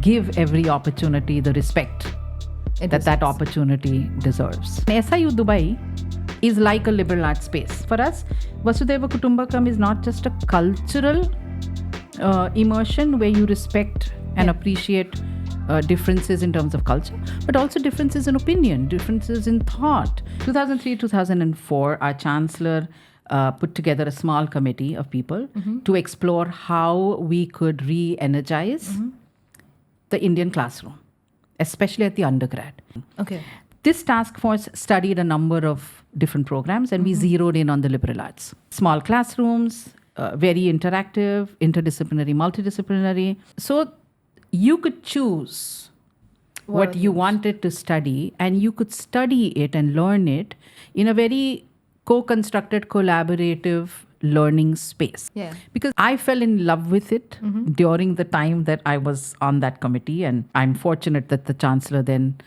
give every opportunity the respect that opportunity deserves. SIU Dubai is like a liberal arts space. For us, Vasudeva Kutumbakam is not just a cultural immersion where you respect and appreciate differences in terms of culture, but also differences in opinion, differences in thought. 2003-2004, our chancellor put together a small committee of people to explore how we could re-energize the Indian classroom, especially at the undergrad. Okay. This task force studied a number of different programs, and we zeroed in on the liberal arts. Small classrooms, very interactive, interdisciplinary, multidisciplinary. So you could choose what you wanted to study, and you could study it and learn it in a very co-constructed, collaborative learning space. Yeah. Because I fell in love with it during the time that I was on that committee, and I'm fortunate that the chancellor then,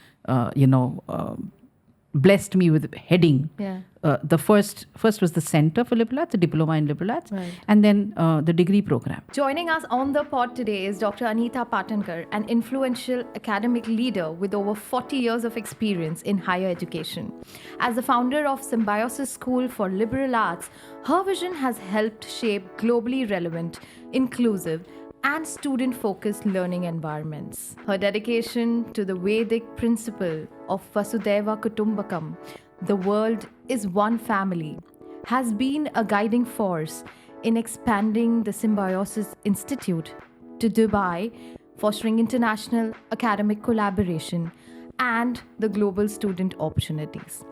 blessed me with heading. Yeah. The first was the Center for Liberal Arts, the Diploma in Liberal Arts, Right. and then the degree program. Joining us on the pod today is Dr. Anita Patankar, an influential academic leader with over 40 years of experience in higher education. As the founder of Symbiosis School for Liberal Arts, her vision has helped shape globally relevant, inclusive, and student-focused learning environments. Her dedication to the Vedic principle of Vasudeva Kutumbakam, the world is one family, has been a guiding force in expanding the Symbiosis Institute to Dubai, fostering international academic collaboration and the global student opportunities.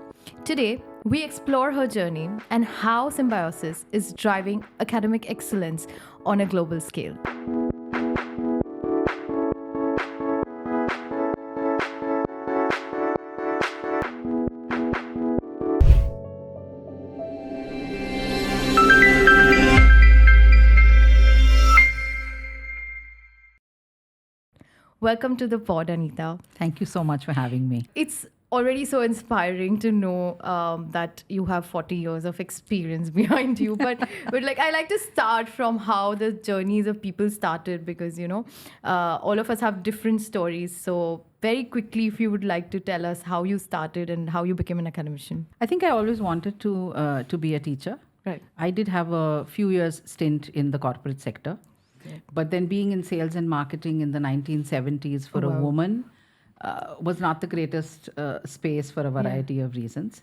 Today, we explore her journey and how Symbiosis is driving academic excellence on a global scale. Welcome to the pod, Anita. Thank you so much for having me. It's already so inspiring to know that you have 40 years of experience behind you. But I like to start from how the journeys of people started, because, all of us have different stories. So very quickly, if you would like to tell us how you started and how you became an academician. I think I always wanted to be a teacher. Right. I did have a few years stint in the corporate sector. But then being in sales and marketing in the 1970s for a woman was not the greatest space for a variety of reasons.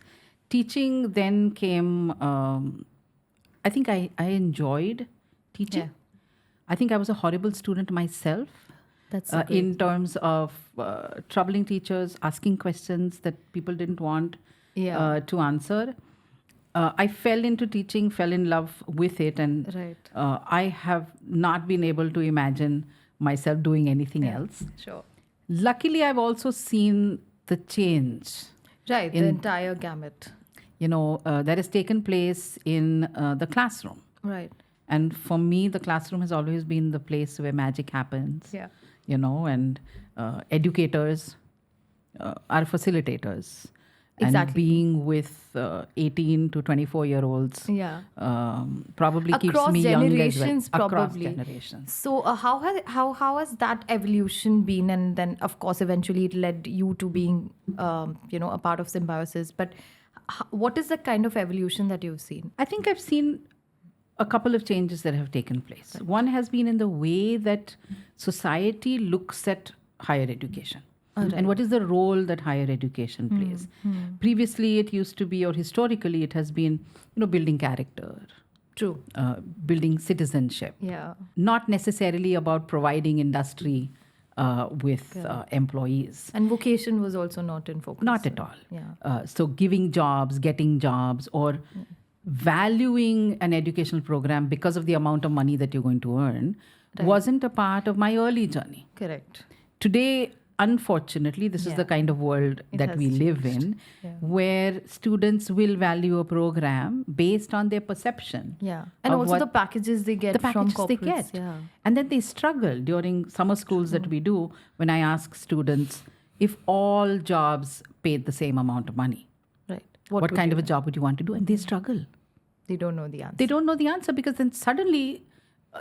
Teaching then came, I think I enjoyed teaching. Yeah. I think I was a horrible student myself. That's in terms of troubling teachers, asking questions that people didn't want to answer. I fell into teaching, fell in love with it, and Right. I have not been able to imagine myself doing anything else. Sure. Luckily, I've also seen the change. Right, the entire gamut. That has taken place in the classroom. Right. And for me, the classroom has always been the place where magic happens. Yeah. And educators are facilitators. Exactly. And being with 18 to 24-year-olds probably keeps Across me young as well. generations, Across probably. generations. So how has that evolution been? And then, of course, eventually it led you to being, a part of Symbiosis. But what is the kind of evolution that you've seen? I think I've seen a couple of changes that have taken place. Right. One has been in the way that society looks at higher education. Right. And what is the role that higher education plays? Previously, it used to be, or historically, it has been, building character. True. Building citizenship. Yeah. Not necessarily about providing industry with employees. And vocation was also not in focus. Not at all. Yeah. So giving jobs, getting jobs, or valuing an educational program because of the amount of money that you're going to earn wasn't a part of my early journey. Correct. Today, unfortunately, this is the kind of world that we live in, where students will value a program based on their perception. Yeah. And also the packages they get from corporates. They get. Yeah. And then they struggle during summer schools that we do when I ask students if all jobs paid the same amount of money. Right. What kind of a job would you want to do? And they struggle. They don't know the answer. They don't know the answer because then suddenly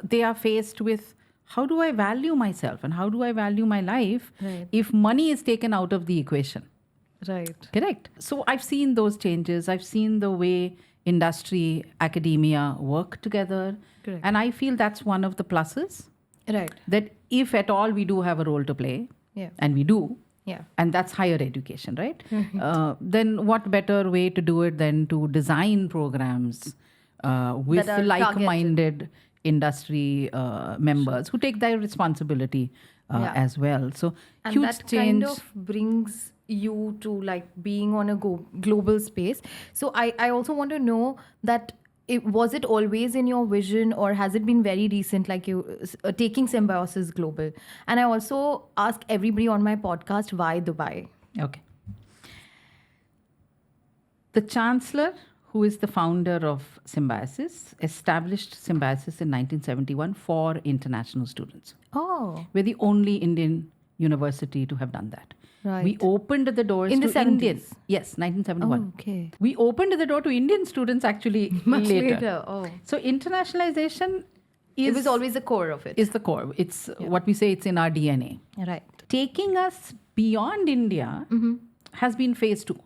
they are faced with how do I value myself and how do I value my life Right. if money is taken out of the equation? Right. Correct. So I've seen those changes. I've seen the way industry, academia work together. Correct. And I feel that's one of the pluses, Right. that if at all we do have a role to play, Yeah. and we do, Yeah. and that's higher education, right? Then what better way to do it than to design programs with That are like-minded industry members who take their responsibility Yeah. as well. So And huge that change. kind of brings you to like being on a global space. So I also want to know that was it always in your vision, or has it been very recent, like you taking Symbiosis global? And I also ask everybody on my podcast, why Dubai? Okay. The chancellor, who is the founder of Symbiosis, established Symbiosis in 1971 for international students. Oh, We're the only Indian university to have done that. right. We opened the doors In the to 70s? Indians. Yes, 1971. Okay. We opened the door to Indian students actually Much later. later. Oh, So internationalization it was always the core of it. is the core. It's what we say, it's in our DNA. Right. Taking us beyond India has been phase 2.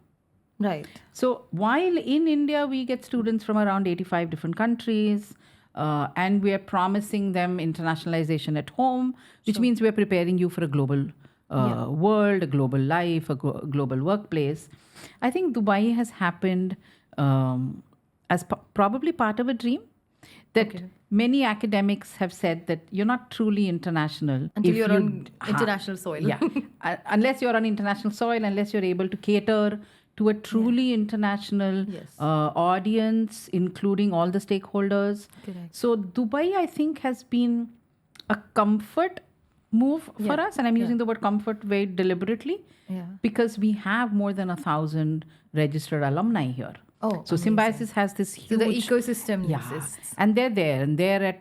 Right. So while in India we get students from around 85 different countries, and we are promising them internationalization at home, which means we are preparing you for a global world, a global life, a global workplace. I think Dubai has happened as probably part of a dream that many academics have said that you're not truly international Until if you're you on international soil. Yeah, unless you're on international soil, unless you're able to cater to a truly international Yes. audience, including all the stakeholders. Correct. So Dubai, I think, has been a comfort move for us, and I'm using the word comfort very deliberately Yeah. because we have more than 1,000 registered alumni here. Oh, So Symbiosis has this huge so the ecosystem yeah, exists. and they're there, and they're at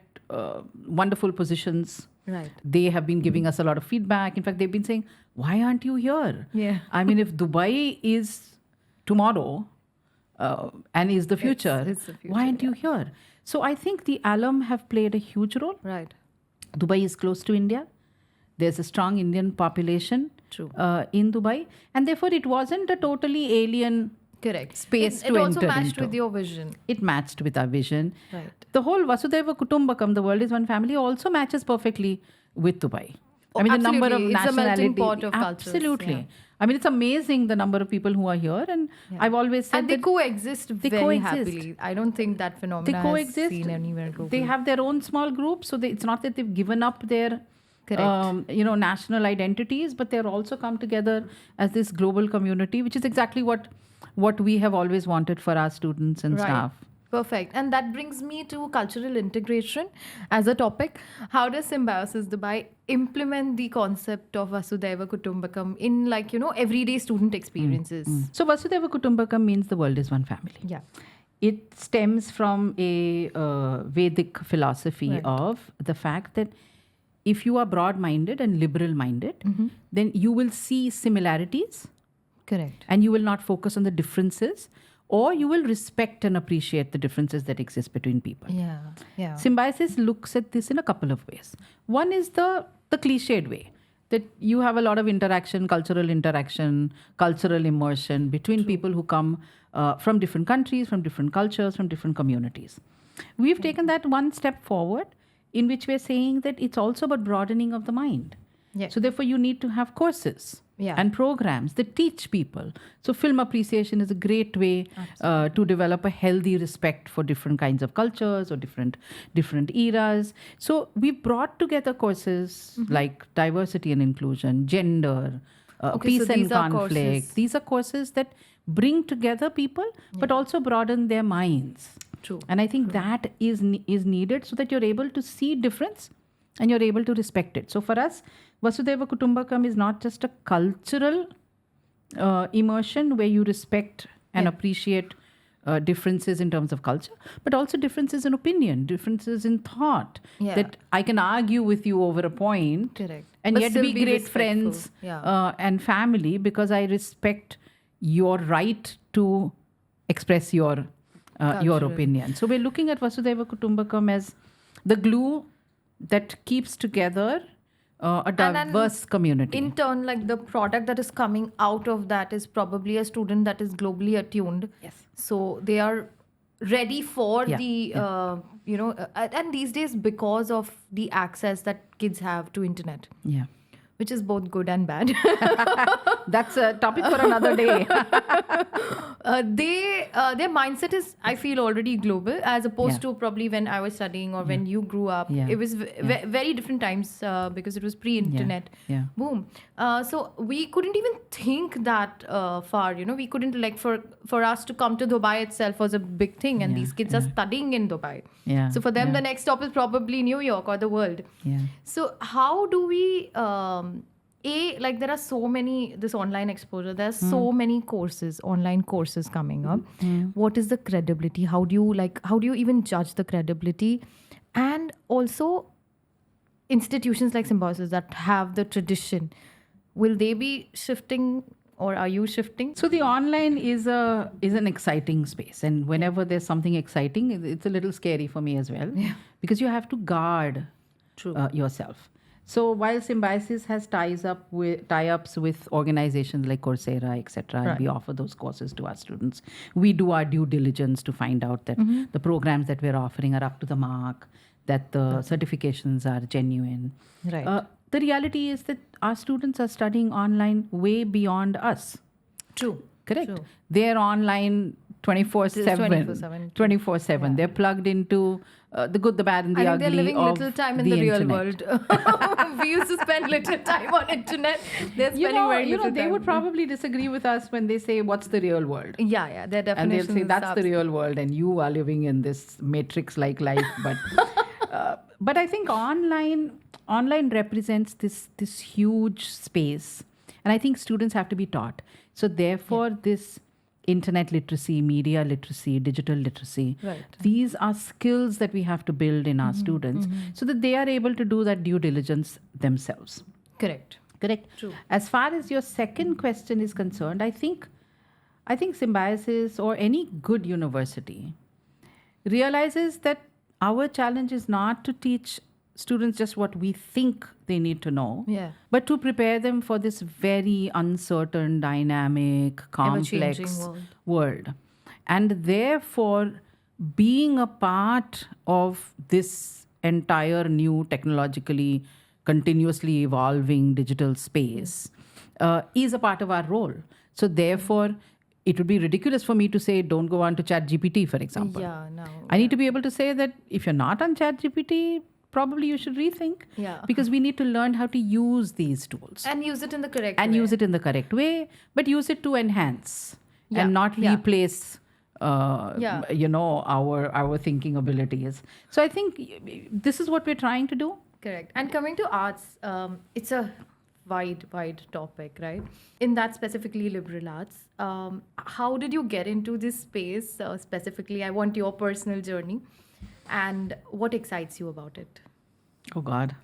wonderful positions. Right. They have been giving us a lot of feedback. In fact, they've been saying, "Why aren't you here?" Yeah. I mean, if Dubai is tomorrow and is the future, it's the future, why aren't you here? So I think the alum have played a huge role. Right. Dubai is close to India. There's a strong Indian population True. in Dubai, and therefore it wasn't a totally alien Correct. space It to also enter matched into. with your vision. It matched with our vision. Right. The whole Vasudeva Kutumbakam, the world is one family, also matches perfectly with Dubai. I mean, the number of absolutely. It's a melting nationality. pot of cultures, Absolutely. yeah. I mean, it's amazing the number of people who are here, and I've always said And they that coexist very coexist. happily. I don't think that they phenomena has coexist. seen anywhere globally. They have their own small groups, so it's not that they've given up their Correct. national identities, but they're also come together as this global community, which is exactly what we have always wanted for our students and Right. staff. Perfect. And that brings me to cultural integration as a topic. How does Symbiosis Dubai implement the concept of Vasudeva Kutumbakam in everyday student experiences? So Vasudeva Kutumbakam means the world is one family. Yeah. It stems from a Vedic philosophy Right. of the fact that if you are broad-minded and liberal-minded, then you will see similarities Correct. and you will not focus on the differences, or you will respect and appreciate the differences that exist between people. Yeah. Yeah. Symbiosis looks at this in a couple of ways. One is the cliched way that you have a lot of interaction, cultural immersion between people who come from different countries, from different cultures, from different communities. We've taken that one step forward in which we're saying that it's also about broadening of the mind. Yeah. So therefore you need to have courses Yeah. and programs that teach people. So film appreciation is a great way to develop a healthy respect for different kinds of cultures or different eras. So we've brought together courses like diversity and inclusion, gender, peace so and these are conflict. courses. These are courses that bring together people, but also broaden their minds. True. And I think that is needed so that you're able to see difference and you're able to respect it. So for us, Vasudeva Kutumbakam is not just a cultural immersion where you respect and appreciate differences in terms of culture, but also differences in opinion, differences in thought. Yeah. That I can argue with you over a point Correct. and But yet still be be great respectful. friends Yeah. and family because I respect your right to express your Cultural. opinion. So we're looking at Vasudeva Kutumbakam as the glue that keeps together a And then diverse community. In turn, like the product that is coming out of that is probably a student that is globally attuned. Yes. So they are ready for Yeah, the, and these days, because of the access that kids have to internet, Yeah. which is both good and bad. That's a topic for another day. Their mindset is, I feel, already global, as opposed Yeah. to probably when I was studying or when you grew up. Yeah. It was very different times because it was pre-internet. Yeah. Boom. So we couldn't even think that far. We couldn't, like, for us to come to Dubai itself was a big thing, and these kids are studying in Dubai. Yeah, So for them, yeah. the next stop is probably New York or the world. Yeah. So how do we like, there are so many, this online exposure, there's so many online courses coming up. What is the credibility? How do you even judge the credibility? And also institutions like Symbiosis that have the tradition, will they be shifting, or are you shifting? So the online is an exciting space, and whenever there's something exciting, it's a little scary for me as well, because you have to guard yourself. So while Symbiosis has tie-ups with organizations like Coursera, etc., and we offer those courses to our students, we do our due diligence to find out that the programs that we're offering are up to the mark, that the certifications are genuine. Right. The reality is that our students are studying online way beyond us. True. Correct. True. They're online 24/7. 24/7. They're plugged into the good, the bad, and the I think ugly. they're living of little time in the real internet. world. We used to spend little time on internet. They're spending very little time. They would probably disagree with us when they say, "What's the real world?" Yeah, their definition. And they'll say, "That's the real world, and you are living in this matrix-like life." But I think online represents this huge space, and I think students have to be taught. So therefore, this internet literacy, media literacy, digital literacy, these are skills that we have to build in our students so that they are able to do that due diligence themselves. Correct. True. As far as your second question is concerned, I think Symbiosis or any good university realizes that our challenge is not to teach students just what we think they need to know, but to prepare them for this very uncertain, dynamic, complex world. And therefore, being a part of this entire new technologically, continuously evolving digital space is a part of our role. So therefore, it would be ridiculous for me to say, don't go on to ChatGPT, for example. I need to be able to say that if you're not on ChatGPT, probably you should rethink. Because we need to learn how to use these tools. And use it in the correct way. And use it in the correct way, but use it to enhance and not replace our thinking abilities. So I think this is what we're trying to do. Correct. And coming to arts, it's a wide topic, right? In that, specifically liberal arts, how did you get into this space specifically? I want your personal journey and what excites you about it. Oh God.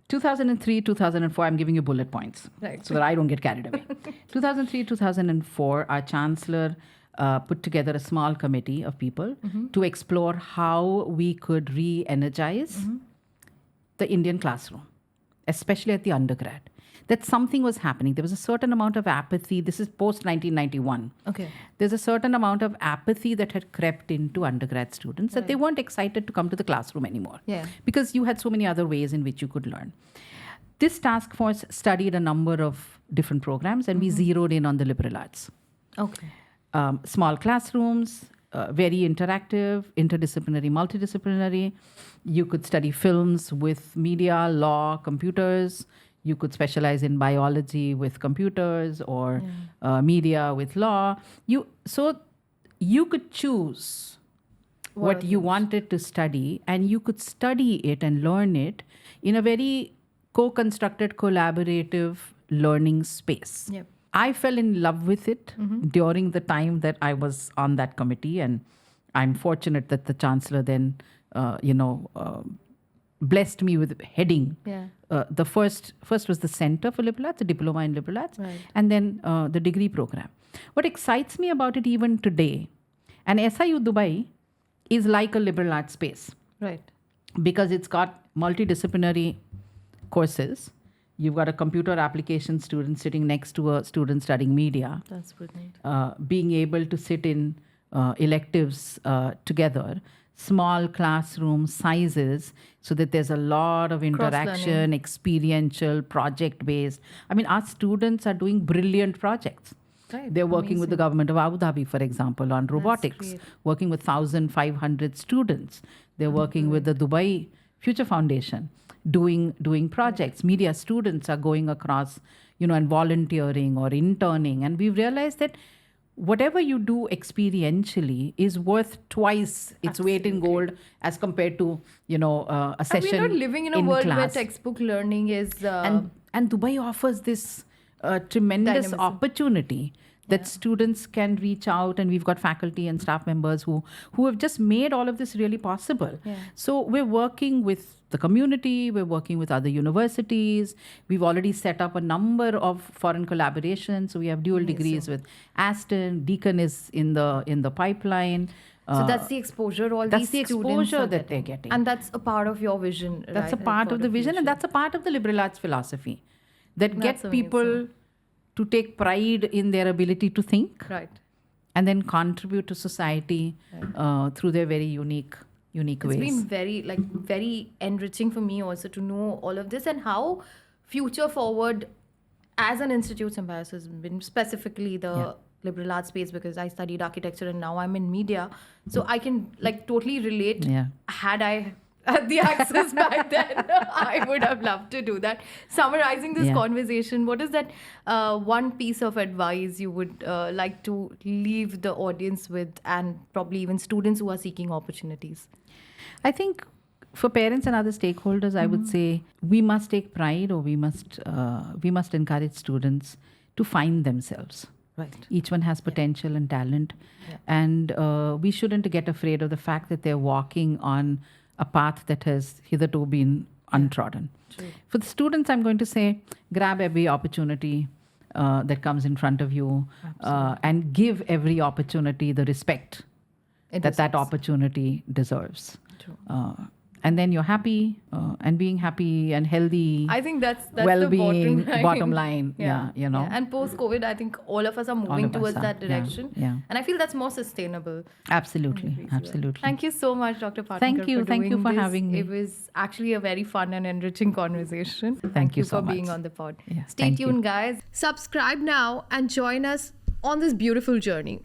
2003, 2004, I'm giving you bullet points so that I don't get carried away. 2003, 2004, our chancellor put together a small committee of people to explore how we could re-energize the Indian classroom, especially at the undergrad. That something was happening. There was a certain amount of apathy. This is post-1991. Okay. There's a certain amount of apathy that had crept into undergrad students that they weren't excited to come to the classroom anymore. Because you had so many other ways in which you could learn. This task force studied a number of different programs, and we zeroed in on the liberal arts. Okay. Small classrooms, very interactive, interdisciplinary, multidisciplinary. You could study films with media, law, computers. You could specialize in biology with computers or media with law. So you could choose what you wanted to study, and you could study it and learn it in a very co-constructed, collaborative learning space. I fell in love with it during the time that I was on that committee, and I'm fortunate that the chancellor then, blessed me with heading. The first was the Center for Liberal Arts, the Diploma in Liberal Arts, and then the degree program. What excites me about it even today, and SIU Dubai is like a liberal arts space. Right. because it's got multidisciplinary courses. You've got a computer application student sitting next to a student studying media. That's brilliant. Being able to sit in electives together, small classroom sizes, so that there's a lot of interaction, experiential, project-based. I mean, our students are doing brilliant projects. Right. They're working with the government of Abu Dhabi, for example, on robotics, great. working with 1,500 students. They're working with the Dubai Future Foundation, doing projects. Media students are going across, and volunteering or interning. And we've realized that whatever you do experientially is worth twice its weight in gold as compared to, a session And we're not living in a world class. where textbook learning is... And Dubai offers this tremendous Dynamism. opportunity that students can reach out, and we've got faculty and staff members who have just made all of this really possible. Yeah. So we're working with the community, we're working with other universities. We've already set up a number of foreign collaborations. So we have dual degrees with Aston. Deakin is in the pipeline. So that's the exposure all That's these the students exposure are that they're getting. getting. And that's a part of your vision. That's a right? part For of the vision, future. and that's a part of the liberal arts philosophy that That's get people to take pride in their ability to think Right. and then contribute to society through their very unique It's ways. been very enriching for me also to know all of this and how future forward as an institute Symbiosis has been, specifically the liberal arts space, because I studied architecture and now I'm in media. So I can totally relate. Yeah. Had I had the access back then, I would have loved to do that. Summarizing this conversation, what is that one piece of advice you would like to leave the audience with, and probably even students who are seeking opportunities? I think for parents and other stakeholders, I would say we must take pride, or we must encourage students to find themselves. Right. Each one has potential and talent, and we shouldn't get afraid of the fact that they're walking on a path that has hitherto been untrodden. True. For the students, I'm going to say, grab every opportunity that comes in front of you, and give every opportunity the respect that opportunity deserves. True. And then you're happy, and being happy and healthy. I think that's well-being, the bottom line. Yeah. And post-COVID, I think all of us are moving towards that direction. Yeah. And I feel that's more sustainable. Absolutely. Thank you so much, Dr. Patankar. Thank you for this. having me. It was actually a very fun and enriching conversation. Thank you so for being much. on the pod. Yeah, Stay thank tuned, you. guys. Subscribe now and join us on this beautiful journey.